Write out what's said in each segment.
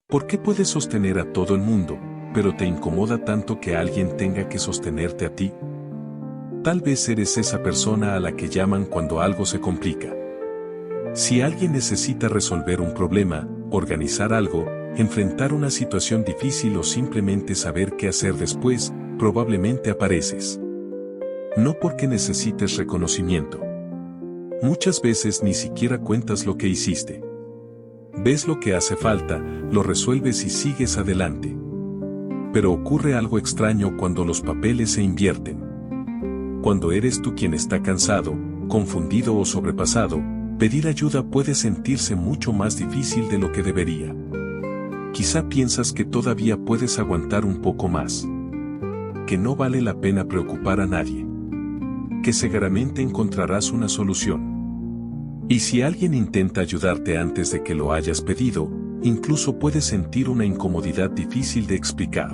¿Por qué puedes sostener a todo el mundo, pero te incomoda tanto que alguien tenga que sostenerte a ti? Tal vez eres esa persona a la que llaman cuando algo se complica. Si alguien necesita resolver un problema, organizar algo, enfrentar una situación difícil o simplemente saber qué hacer después, probablemente apareces. No porque necesites reconocimiento. Muchas veces ni siquiera cuentas lo que hiciste. Ves lo que hace falta, lo resuelves y sigues adelante. Pero ocurre algo extraño cuando los papeles se invierten. Cuando eres tú quien está cansado, confundido o sobrepasado, pedir ayuda puede sentirse mucho más difícil de lo que debería. Quizá piensas que todavía puedes aguantar un poco más. Que no vale la pena preocupar a nadie. Que seguramente encontrarás una solución. Y si alguien intenta ayudarte antes de que lo hayas pedido, incluso puedes sentir una incomodidad difícil de explicar.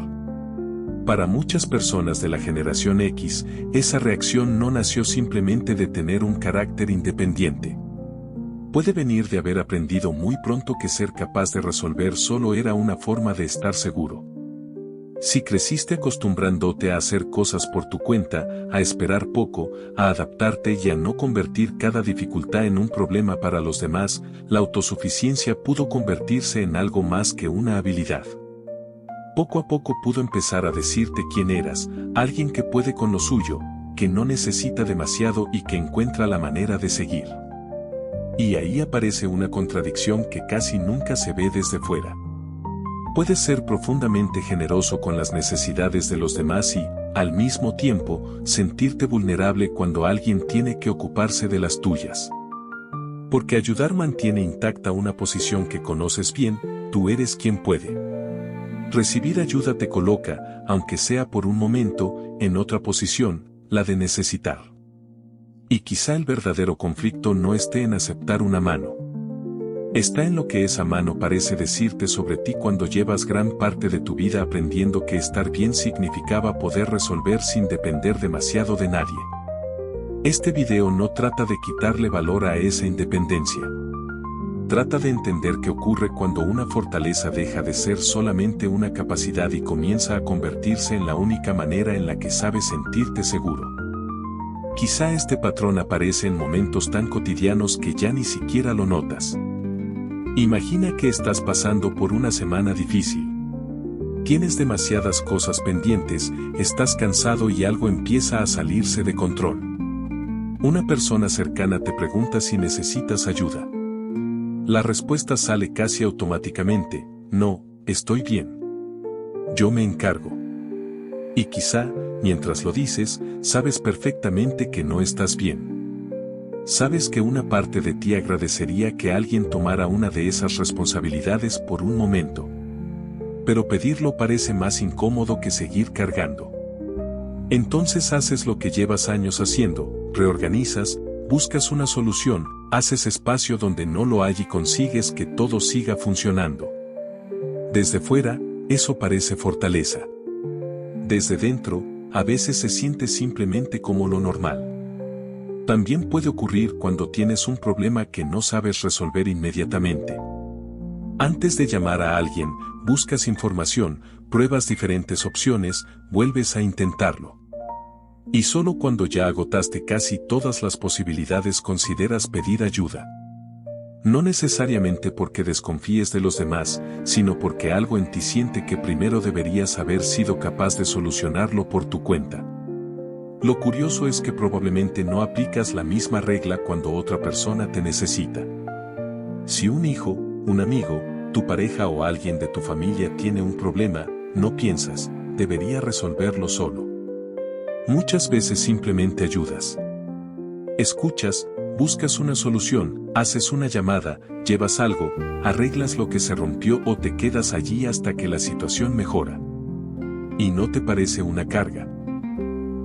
Para muchas personas de la generación X, esa reacción no nació simplemente de tener un carácter independiente. Puede venir de haber aprendido muy pronto que ser capaz de resolver solo era una forma de estar seguro. Si creciste acostumbrándote a hacer cosas por tu cuenta, a esperar poco, a adaptarte y a no convertir cada dificultad en un problema para los demás, la autosuficiencia pudo convertirse en algo más que una habilidad. Poco a poco pudo empezar a decirte quién eras, alguien que puede con lo suyo, que no necesita demasiado y que encuentra la manera de seguir. Y ahí aparece una contradicción que casi nunca se ve desde fuera. Puedes ser profundamente generoso con las necesidades de los demás y, al mismo tiempo, sentirte vulnerable cuando alguien tiene que ocuparse de las tuyas. Porque ayudar mantiene intacta una posición que conoces bien, tú eres quien puede. Recibir ayuda te coloca, aunque sea por un momento, en otra posición, la de necesitar. Y quizá el verdadero conflicto no esté en aceptar una mano. Está en lo que esa mano parece decirte sobre ti cuando llevas gran parte de tu vida aprendiendo que estar bien significaba poder resolver sin depender demasiado de nadie. Este video no trata de quitarle valor a esa independencia. Trata de entender qué ocurre cuando una fortaleza deja de ser solamente una capacidad y comienza a convertirse en la única manera en la que sabes sentirte seguro. Quizá este patrón aparece en momentos tan cotidianos que ya ni siquiera lo notas. Imagina que estás pasando por una semana difícil. Tienes demasiadas cosas pendientes, estás cansado y algo empieza a salirse de control. Una persona cercana te pregunta si necesitas ayuda. La respuesta sale casi automáticamente: no, estoy bien. Yo me encargo. Y quizá, mientras lo dices, sabes perfectamente que no estás bien. Sabes que una parte de ti agradecería que alguien tomara una de esas responsabilidades por un momento. Pero pedirlo parece más incómodo que seguir cargando. Entonces haces lo que llevas años haciendo, reorganizas, buscas una solución, haces espacio donde no lo hay y consigues que todo siga funcionando. Desde fuera, eso parece fortaleza. Desde dentro, a veces se siente simplemente como lo normal. También puede ocurrir cuando tienes un problema que no sabes resolver inmediatamente. Antes de llamar a alguien, buscas información, pruebas diferentes opciones, vuelves a intentarlo. Y solo cuando ya agotaste casi todas las posibilidades consideras pedir ayuda. No necesariamente porque desconfíes de los demás, sino porque algo en ti siente que primero deberías haber sido capaz de solucionarlo por tu cuenta. Lo curioso es que probablemente no aplicas la misma regla cuando otra persona te necesita. Si un hijo, un amigo, tu pareja o alguien de tu familia tiene un problema, no piensas, debería resolverlo solo. Muchas veces simplemente ayudas. Escuchas, buscas una solución, haces una llamada, llevas algo, arreglas lo que se rompió o te quedas allí hasta que la situación mejora. Y no te parece una carga.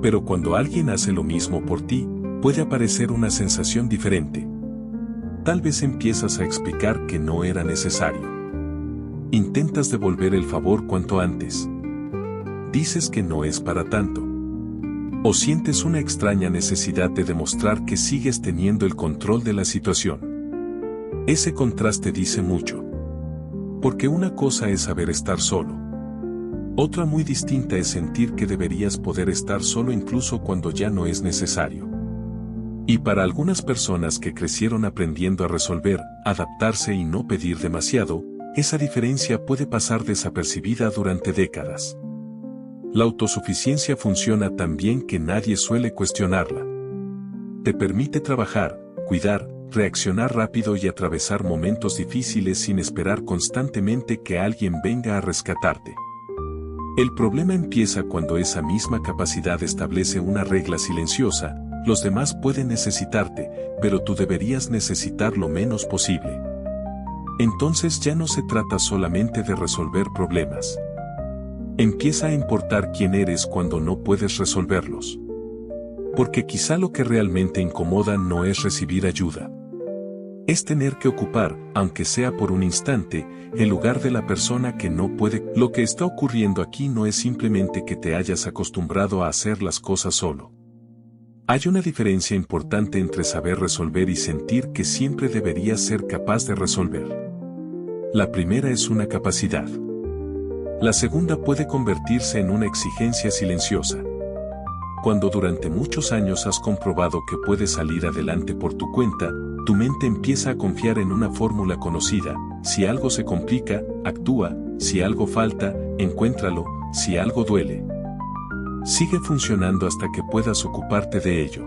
Pero cuando alguien hace lo mismo por ti, puede aparecer una sensación diferente. Tal vez empiezas a explicar que no era necesario. Intentas devolver el favor cuanto antes. Dices que no es para tanto. O sientes una extraña necesidad de demostrar que sigues teniendo el control de la situación. Ese contraste dice mucho. Porque una cosa es saber estar solo. Otra muy distinta es sentir que deberías poder estar solo incluso cuando ya no es necesario. Y para algunas personas que crecieron aprendiendo a resolver, adaptarse y no pedir demasiado, esa diferencia puede pasar desapercibida durante décadas. La autosuficiencia funciona tan bien que nadie suele cuestionarla. Te permite trabajar, cuidar, reaccionar rápido y atravesar momentos difíciles sin esperar constantemente que alguien venga a rescatarte. El problema empieza cuando esa misma capacidad establece una regla silenciosa: los demás pueden necesitarte, pero tú deberías necesitar lo menos posible. Entonces ya no se trata solamente de resolver problemas. Empieza a importar quién eres cuando no puedes resolverlos. Porque quizá lo que realmente incomoda no es recibir ayuda. Es tener que ocupar, aunque sea por un instante, el lugar de la persona que no puede. Lo que está ocurriendo aquí no es simplemente que te hayas acostumbrado a hacer las cosas solo. Hay una diferencia importante entre saber resolver y sentir que siempre deberías ser capaz de resolver. La primera es una capacidad. La segunda puede convertirse en una exigencia silenciosa. Cuando durante muchos años has comprobado que puedes salir adelante por tu cuenta, tu mente empieza a confiar en una fórmula conocida: si algo se complica, actúa; si algo falta, encuéntralo; si algo duele, sigue funcionando hasta que puedas ocuparte de ello.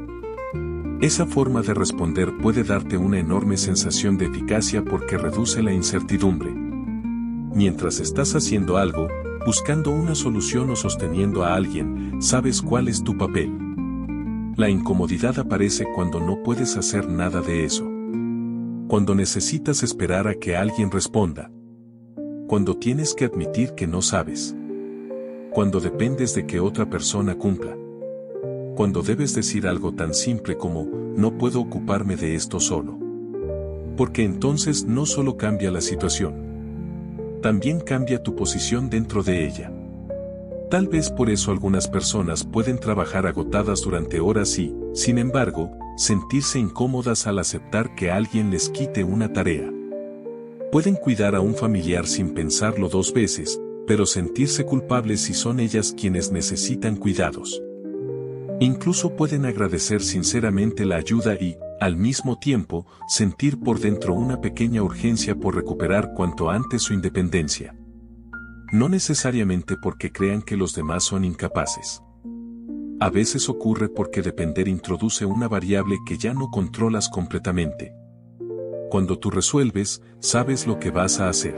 Esa forma de responder puede darte una enorme sensación de eficacia porque reduce la incertidumbre. Mientras estás haciendo algo, buscando una solución o sosteniendo a alguien, sabes cuál es tu papel. La incomodidad aparece cuando no puedes hacer nada de eso. Cuando necesitas esperar a que alguien responda. Cuando tienes que admitir que no sabes. Cuando dependes de que otra persona cumpla. Cuando debes decir algo tan simple como: no puedo ocuparme de esto solo. Porque entonces no solo cambia la situación, también cambia tu posición dentro de ella. Tal vez por eso algunas personas pueden trabajar agotadas durante horas y, sin embargo, sentirse incómodas al aceptar que alguien les quite una tarea. Pueden cuidar a un familiar sin pensarlo dos veces, pero sentirse culpables si son ellas quienes necesitan cuidados. Incluso pueden agradecer sinceramente la ayuda y, al mismo tiempo, sentir por dentro una pequeña urgencia por recuperar cuanto antes su independencia. No necesariamente porque crean que los demás son incapaces. A veces ocurre porque depender introduce una variable que ya no controlas completamente. Cuando tú resuelves, sabes lo que vas a hacer.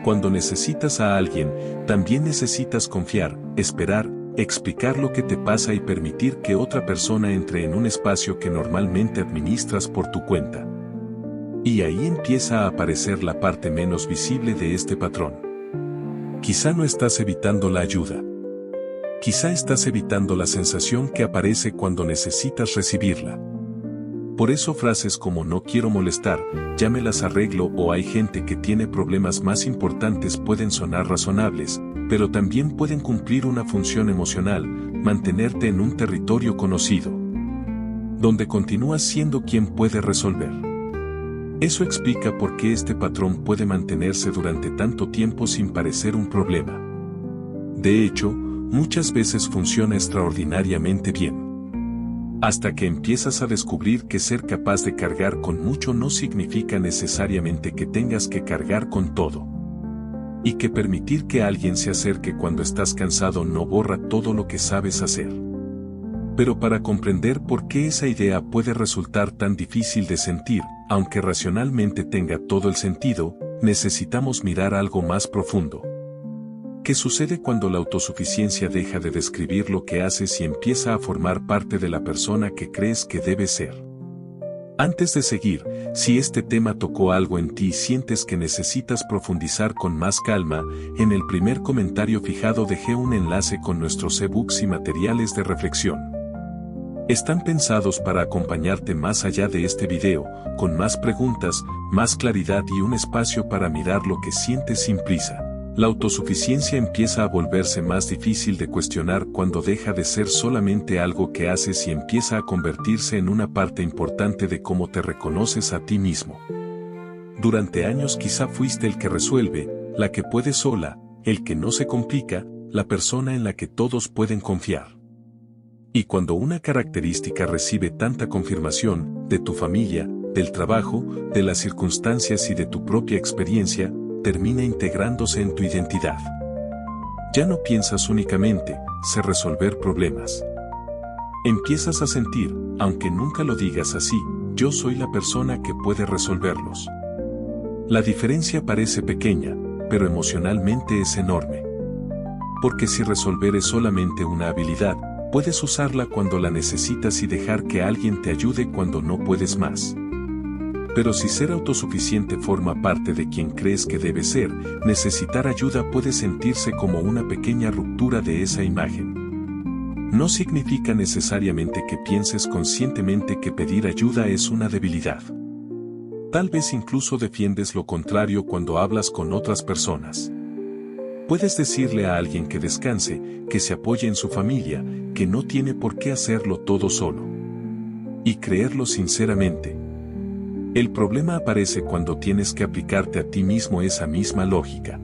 Cuando necesitas a alguien, también necesitas confiar, esperar, explicar lo que te pasa y permitir que otra persona entre en un espacio que normalmente administras por tu cuenta. Y ahí empieza a aparecer la parte menos visible de este patrón. Quizá no estás evitando la ayuda. Quizá estás evitando la sensación que aparece cuando necesitas recibirla. Por eso frases como "no quiero molestar, ya me las arreglo" o "hay gente que tiene problemas más importantes" pueden sonar razonables, pero también pueden cumplir una función emocional: mantenerte en un territorio conocido, donde continúas siendo quien puede resolver. Eso explica por qué este patrón puede mantenerse durante tanto tiempo sin parecer un problema. De hecho, muchas veces funciona extraordinariamente bien. Hasta que empiezas a descubrir que ser capaz de cargar con mucho no significa necesariamente que tengas que cargar con todo. Y que permitir que alguien se acerque cuando estás cansado no borra todo lo que sabes hacer. Pero para comprender por qué esa idea puede resultar tan difícil de sentir, aunque racionalmente tenga todo el sentido, necesitamos mirar algo más profundo. ¿Qué sucede cuando la autosuficiencia deja de describir lo que haces y empieza a formar parte de la persona que crees que debes ser? Antes de seguir, si este tema tocó algo en ti y sientes que necesitas profundizar con más calma, en el primer comentario fijado dejé un enlace con nuestros ebooks y materiales de reflexión. Están pensados para acompañarte más allá de este video, con más preguntas, más claridad y un espacio para mirar lo que sientes sin prisa. La autosuficiencia empieza a volverse más difícil de cuestionar cuando deja de ser solamente algo que haces y empieza a convertirse en una parte importante de cómo te reconoces a ti mismo. Durante años quizá fuiste el que resuelve, la que puede sola, el que no se complica, la persona en la que todos pueden confiar. Y cuando una característica recibe tanta confirmación, de tu familia, del trabajo, de las circunstancias y de tu propia experiencia, termina integrándose en tu identidad. Ya no piensas únicamente, sé resolver problemas. Empiezas a sentir, aunque nunca lo digas así, yo soy la persona que puede resolverlos. La diferencia parece pequeña, pero emocionalmente es enorme. Porque si resolver es solamente una habilidad, puedes usarla cuando la necesitas y dejar que alguien te ayude cuando no puedes más. Pero si ser autosuficiente forma parte de quien crees que debe ser, necesitar ayuda puede sentirse como una pequeña ruptura de esa imagen. No significa necesariamente que pienses conscientemente que pedir ayuda es una debilidad. Tal vez incluso defiendes lo contrario cuando hablas con otras personas. Puedes decirle a alguien que descanse, que se apoye en su familia, que no tiene por qué hacerlo todo solo. Y creerlo sinceramente. El problema aparece cuando tienes que aplicarte a ti mismo esa misma lógica.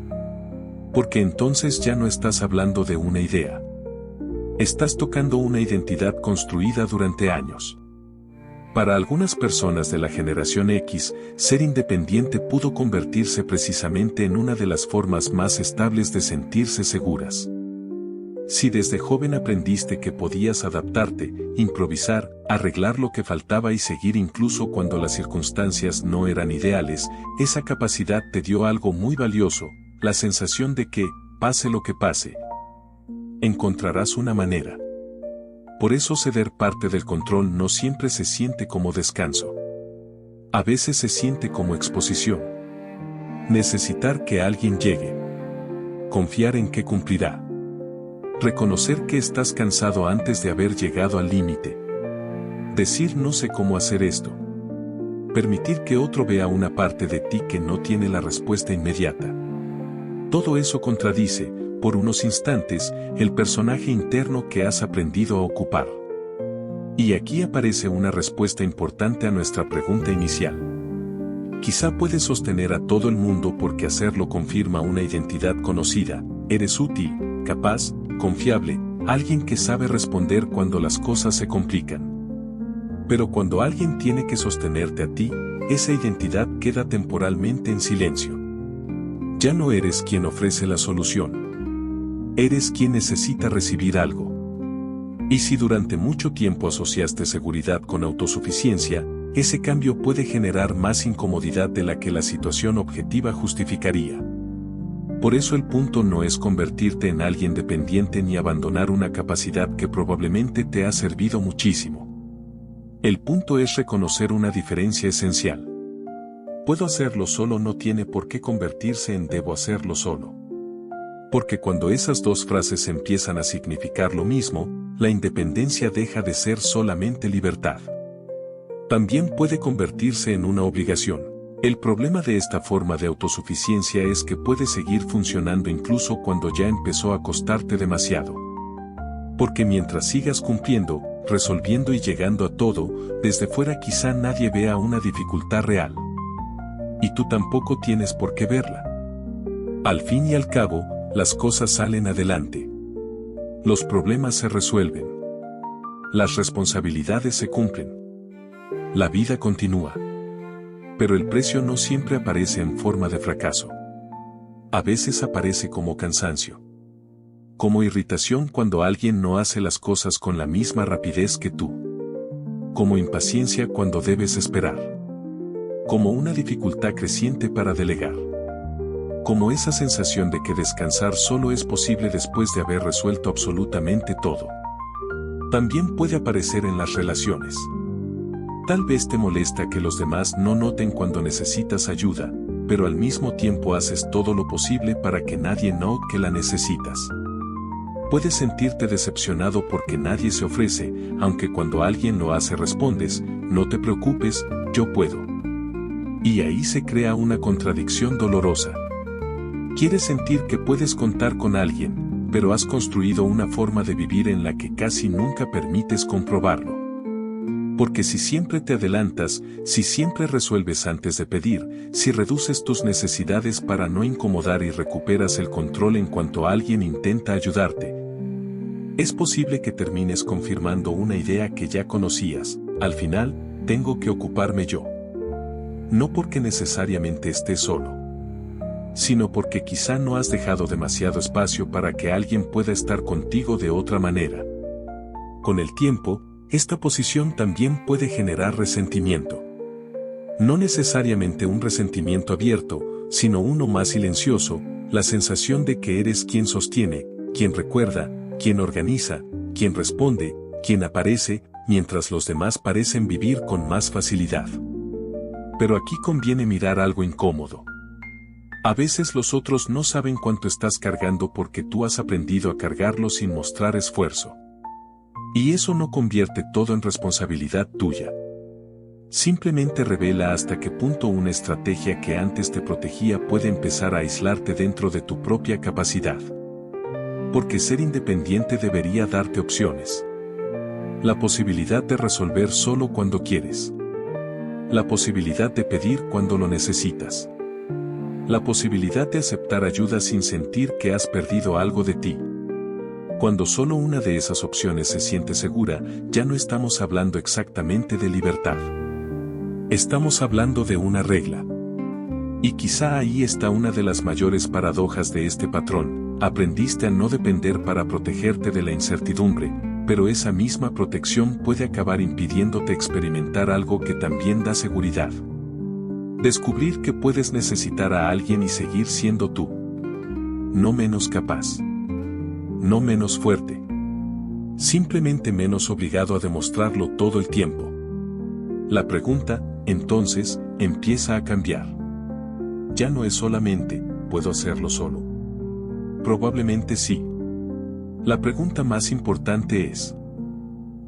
Porque entonces ya no estás hablando de una idea. Estás tocando una identidad construida durante años. Para algunas personas de la generación X, ser independiente pudo convertirse precisamente en una de las formas más estables de sentirse seguras. Si desde joven aprendiste que podías adaptarte, improvisar, arreglar lo que faltaba y seguir incluso cuando las circunstancias no eran ideales, esa capacidad te dio algo muy valioso, la sensación de que, pase lo que pase, encontrarás una manera. Por eso ceder parte del control no siempre se siente como descanso. A veces se siente como exposición. Necesitar que alguien llegue. Confiar en que cumplirá. Reconocer que estás cansado antes de haber llegado al límite. Decir no sé cómo hacer esto. Permitir que otro vea una parte de ti que no tiene la respuesta inmediata. Todo eso contradice, por unos instantes, el personaje interno que has aprendido a ocupar. Y aquí aparece una respuesta importante a nuestra pregunta inicial. Quizá puedes sostener a todo el mundo porque hacerlo confirma una identidad conocida, eres útil, capaz, confiable, alguien que sabe responder cuando las cosas se complican. Pero cuando alguien tiene que sostenerte a ti, esa identidad queda temporalmente en silencio. Ya no eres quien ofrece la solución. Eres quien necesita recibir algo. Y si durante mucho tiempo asociaste seguridad con autosuficiencia, ese cambio puede generar más incomodidad de la que la situación objetiva justificaría. Por eso el punto no es convertirte en alguien dependiente ni abandonar una capacidad que probablemente te ha servido muchísimo. El punto es reconocer una diferencia esencial. Puedo hacerlo solo no tiene por qué convertirse en debo hacerlo solo. Porque cuando esas dos frases empiezan a significar lo mismo, la independencia deja de ser solamente libertad. También puede convertirse en una obligación. El problema de esta forma de autosuficiencia es que puede seguir funcionando incluso cuando ya empezó a costarte demasiado. Porque mientras sigas cumpliendo, resolviendo y llegando a todo, desde fuera quizá nadie vea una dificultad real. Y tú tampoco tienes por qué verla. Al fin y al cabo, las cosas salen adelante. Los problemas se resuelven. Las responsabilidades se cumplen. La vida continúa. Pero el precio no siempre aparece en forma de fracaso. A veces aparece como cansancio. Como irritación cuando alguien no hace las cosas con la misma rapidez que tú. Como impaciencia cuando debes esperar. Como una dificultad creciente para delegar. Como esa sensación de que descansar solo es posible después de haber resuelto absolutamente todo. También puede aparecer en las relaciones. Tal vez te molesta que los demás no noten cuando necesitas ayuda, pero al mismo tiempo haces todo lo posible para que nadie note que la necesitas. Puedes sentirte decepcionado porque nadie se ofrece, aunque cuando alguien lo hace respondes, no te preocupes, yo puedo. Y ahí se crea una contradicción dolorosa. Quieres sentir que puedes contar con alguien, pero has construido una forma de vivir en la que casi nunca permites comprobarlo. Porque si siempre te adelantas, si siempre resuelves antes de pedir, si reduces tus necesidades para no incomodar y recuperas el control en cuanto alguien intenta ayudarte, es posible que termines confirmando una idea que ya conocías: al final, tengo que ocuparme yo. No porque necesariamente estés solo, sino porque quizá no has dejado demasiado espacio para que alguien pueda estar contigo de otra manera. Con el tiempo, esta posición también puede generar resentimiento. No necesariamente un resentimiento abierto, sino uno más silencioso, la sensación de que eres quien sostiene, quien recuerda, quien organiza, quien responde, quien aparece, mientras los demás parecen vivir con más facilidad. Pero aquí conviene mirar algo incómodo. A veces los otros no saben cuánto estás cargando porque tú has aprendido a cargarlo sin mostrar esfuerzo. Y eso no convierte todo en responsabilidad tuya. Simplemente revela hasta qué punto una estrategia que antes te protegía puede empezar a aislarte dentro de tu propia capacidad. Porque ser independiente debería darte opciones. La posibilidad de resolver solo cuando quieres. La posibilidad de pedir cuando lo necesitas. La posibilidad de aceptar ayuda sin sentir que has perdido algo de ti. Cuando solo una de esas opciones se siente segura, ya no estamos hablando exactamente de libertad. Estamos hablando de una regla. Y quizá ahí está una de las mayores paradojas de este patrón: aprendiste a no depender para protegerte de la incertidumbre, pero esa misma protección puede acabar impidiéndote experimentar algo que también da seguridad. Descubrir que puedes necesitar a alguien y seguir siendo tú. No menos capaz. No menos fuerte. Simplemente menos obligado a demostrarlo todo el tiempo. La pregunta, entonces, empieza a cambiar. Ya no es solamente, ¿puedo hacerlo solo? Probablemente sí. La pregunta más importante es: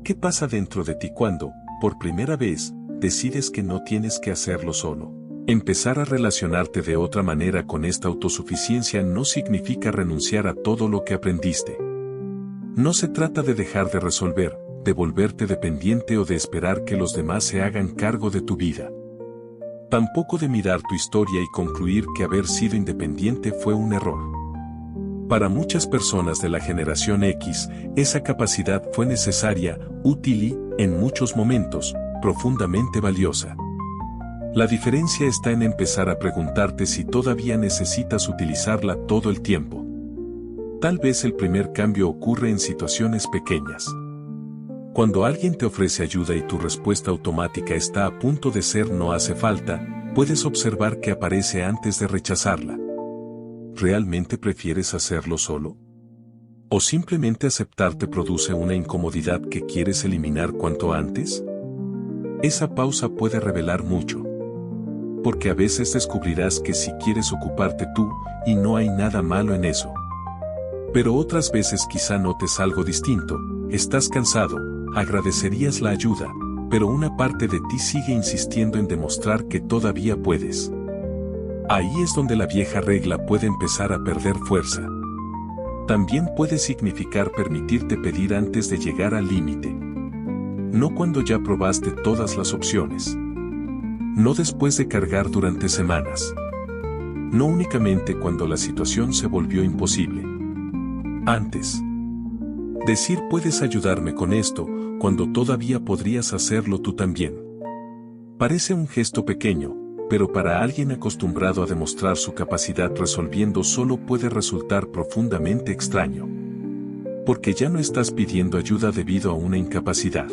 ¿qué pasa dentro de ti cuando, por primera vez, decides que no tienes que hacerlo solo? Empezar a relacionarte de otra manera con esta autosuficiencia no significa renunciar a todo lo que aprendiste. No se trata de dejar de resolver, de volverte dependiente o de esperar que los demás se hagan cargo de tu vida. Tampoco de mirar tu historia y concluir que haber sido independiente fue un error. Para muchas personas de la generación X, esa capacidad fue necesaria, útil y, en muchos momentos, profundamente valiosa. La diferencia está en empezar a preguntarte si todavía necesitas utilizarla todo el tiempo. Tal vez el primer cambio ocurre en situaciones pequeñas. Cuando alguien te ofrece ayuda y tu respuesta automática está a punto de ser no hace falta, puedes observar que aparece antes de rechazarla. ¿Realmente prefieres hacerlo solo? ¿O simplemente aceptar te produce una incomodidad que quieres eliminar cuanto antes? Esa pausa puede revelar mucho. Porque a veces descubrirás que si quieres ocuparte tú, y no hay nada malo en eso. Pero otras veces quizá notes algo distinto: estás cansado, agradecerías la ayuda, pero una parte de ti sigue insistiendo en demostrar que todavía puedes. Ahí es donde la vieja regla puede empezar a perder fuerza. También puede significar permitirte pedir antes de llegar al límite. No cuando ya probaste todas las opciones. No después de cargar durante semanas. No únicamente cuando la situación se volvió imposible. Antes. Decir puedes ayudarme con esto, cuando todavía podrías hacerlo tú también. Parece un gesto pequeño, pero para alguien acostumbrado a demostrar su capacidad resolviendo solo puede resultar profundamente extraño. Porque ya no estás pidiendo ayuda debido a una incapacidad.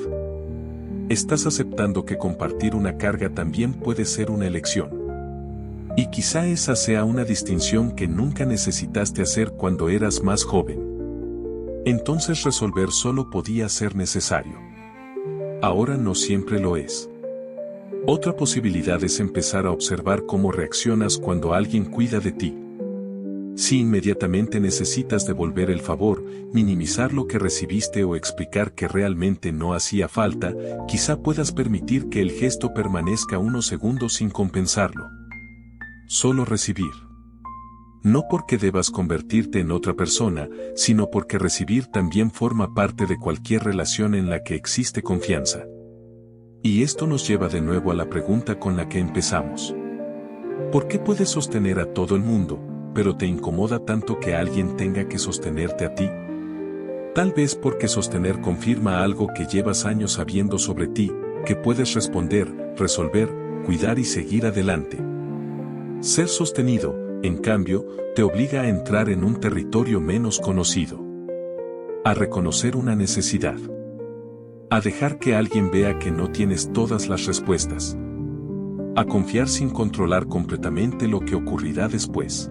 Estás aceptando que compartir una carga también puede ser una elección. Y quizá esa sea una distinción que nunca necesitaste hacer cuando eras más joven. Entonces resolver solo podía ser necesario. Ahora no siempre lo es. Otra posibilidad es empezar a observar cómo reaccionas cuando alguien cuida de ti. Si inmediatamente necesitas devolver el favor, minimizar lo que recibiste o explicar que realmente no hacía falta, quizá puedas permitir que el gesto permanezca unos segundos sin compensarlo. Solo recibir. No porque debas convertirte en otra persona, sino porque recibir también forma parte de cualquier relación en la que existe confianza. Y esto nos lleva de nuevo a la pregunta con la que empezamos. ¿Por qué puedes sostener a todo el mundo, pero te incomoda tanto que alguien tenga que sostenerte a ti? Tal vez porque sostener confirma algo que llevas años sabiendo sobre ti, que puedes responder, resolver, cuidar y seguir adelante. Ser sostenido, en cambio, te obliga a entrar en un territorio menos conocido. A reconocer una necesidad. A dejar que alguien vea que no tienes todas las respuestas. A confiar sin controlar completamente lo que ocurrirá después.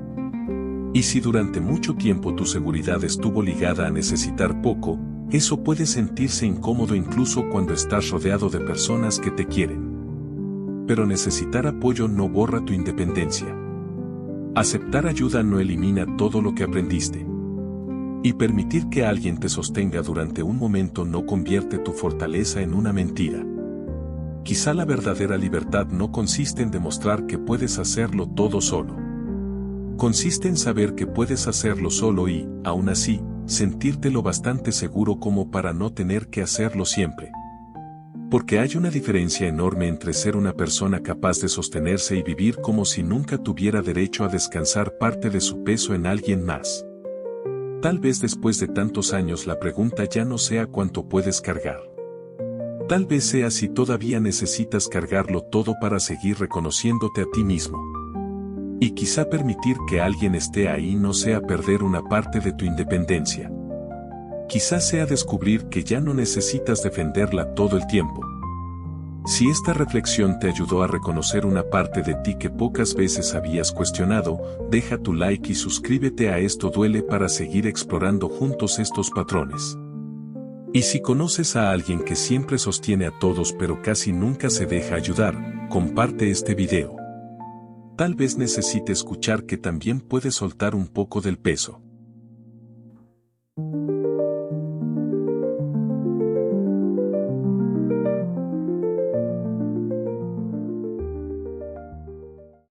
Y si durante mucho tiempo tu seguridad estuvo ligada a necesitar poco, eso puede sentirse incómodo incluso cuando estás rodeado de personas que te quieren. Pero necesitar apoyo no borra tu independencia. Aceptar ayuda no elimina todo lo que aprendiste. Y permitir que alguien te sostenga durante un momento no convierte tu fortaleza en una mentira. Quizá la verdadera libertad no consiste en demostrar que puedes hacerlo todo solo. Consiste en saber que puedes hacerlo solo y, aún así, sentirte lo bastante seguro como para no tener que hacerlo siempre. Porque hay una diferencia enorme entre ser una persona capaz de sostenerse y vivir como si nunca tuviera derecho a descansar parte de su peso en alguien más. Tal vez después de tantos años la pregunta ya no sea cuánto puedes cargar. Tal vez sea si todavía necesitas cargarlo todo para seguir reconociéndote a ti mismo. Y quizá permitir que alguien esté ahí no sea perder una parte de tu independencia. Quizá sea descubrir que ya no necesitas defenderla todo el tiempo. Si esta reflexión te ayudó a reconocer una parte de ti que pocas veces habías cuestionado, deja tu like y suscríbete a Esto Duele para seguir explorando juntos estos patrones. Y si conoces a alguien que siempre sostiene a todos pero casi nunca se deja ayudar, comparte este video. Tal vez necesite escuchar que también puedes soltar un poco del peso.